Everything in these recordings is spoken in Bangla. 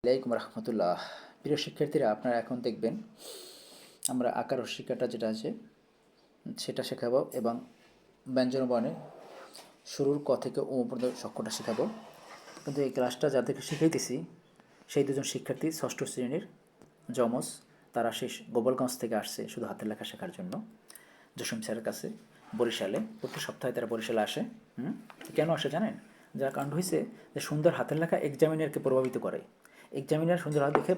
আলাইকুম রহমতুল্লাহ। প্রিয় শিক্ষার্থীরা, আপনারা এখন দেখবেন আমরা আকার ও শিক্ষাটা যেটা আছে সেটা শেখাবো এবং ব্যঞ্জন বর্ণের শুরুর ক থেকে ও পর্যন্ত সক্ষটা শেখাবো। কিন্তু এই ক্লাসটা যাদেরকে শিখাইতেছি সেই দুজন শিক্ষার্থী ষষ্ঠ শ্রেণীর যমজ, তারা শেষ গোপালগঞ্জ থেকে আসছে শুধু হাতের লেখা শেখার জন্য জসিম স্যারের কাছে বরিশালে। প্রতি সপ্তাহে তারা বরিশালে আসে। কেন আসে জানেন? যার কারণ হয়েছে যে সুন্দর হাতের লেখা এক্সামিনারকে প্রভাবিত করে। এক্সামিনার সুন্দর হাত দেখে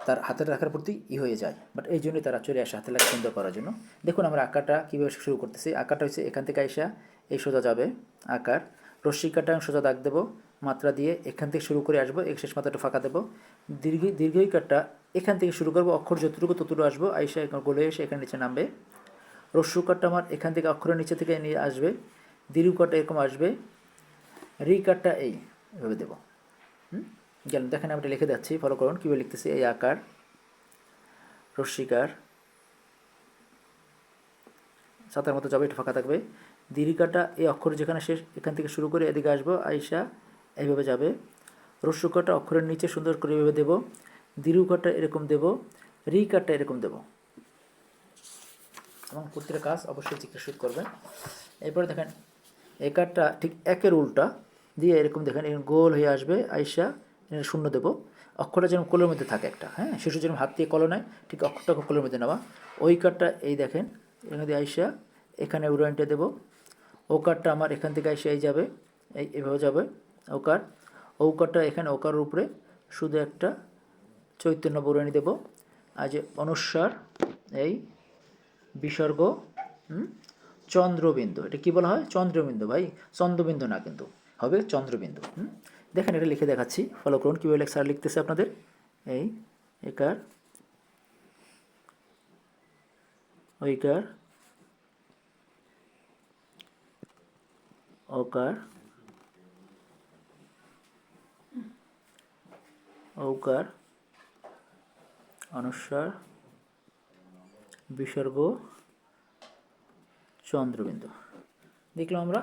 তার হাতের লেখার প্রতি হয়ে যায়। বাট এই জন্যই তারা চলে আসে হাতের লেখা সুন্দর করার জন্য। দেখুন আমরা আঁকাটা কীভাবে শুরু করতেছি। আঁকাটা হচ্ছে এখান থেকে আইসা এই সোজা যাবে আকার, রশ্মিকাটা সোজা দাগ দেবো মাত্রা দিয়ে, এখান থেকে শুরু করে আসবো, এক শেষ মাত্রাটা ফাঁকা দেবো। দীর্ঘইকারটা এখান থেকে শুরু করবো, অক্ষর যতটুকু ততটুকু আসবো, আইসা গোলে এসে এখানে নিচে নামবে। রস্যুকারটা আমার এখান থেকে অক্ষরের নিচে থেকে নিয়ে আসবে, দীর্ঘকারটা এরকম আসবে, রিকারটা এইভাবে দেবো। গেল, দেখেন আমি এটা লিখে যাচ্ছি, ফলো করুন কীভাবে লিখতেছি। এই আকার, রশ্মিকার সাতার মতো যাবে, এটা ফাঁকা থাকবে। দীর্ঘকারটা এই অক্ষর যেখানে শেষ এখান থেকে শুরু করে এদিকে আসবো, আইসা এইভাবে যাবে। রস্যুকারটা অক্ষরের নিচে সুন্দর করে এইভাবে দেবো, দীর্ঘকারটা এরকম দেবো, রিকারটা এরকম দেবো। এবং প্রত্যেকটা কাজ অবশ্যই জিজ্ঞাসা করবেন। এরপরে দেখেন এই কারটা ঠিক একের উল্টা দিয়ে এরকম দেখেন এরকম গোল হয়ে আসবে, আইসা শূন্য দেবো। অক্ষরটা যেন কোলের মধ্যে থাকে একটা, হ্যাঁ, শিশু যেন হাত দিয়ে কলো নেয়, ঠিক অক্ষরটা কোলের মধ্যে নেওয়া। ওই কারটা এই দেখেন এখানে দিয়ে আইসা এখানে উড়ানটা দেবো। ও কারটা আমার এখান থেকে আইসা এই যাবে, এইভাবে যাবে ওকার। ঔকারটা এখানে ওকারের উপরে শুধু একটা চৈতন্য বরণী দেবো। আর যে অনুস্বার এই বিসর্গ চন্দ্রবিন্দু, এটা কি বলা হয়? চন্দ্রবিন্দু ভাই, চন্দ্রবিন্দু না, কিন্তু হবে চন্দ্রবিন্দু। দেখেন এটা লিখে দেখাচ্ছি, ফলো করুন কীভাবে স্যার লিখতেছে আপনাদের। এই একার, ওইকার, ওকার, ঔকার, অনুস্বার, বিসর্গ, চন্দ্রবিন্দু। দেখলাম আমরা।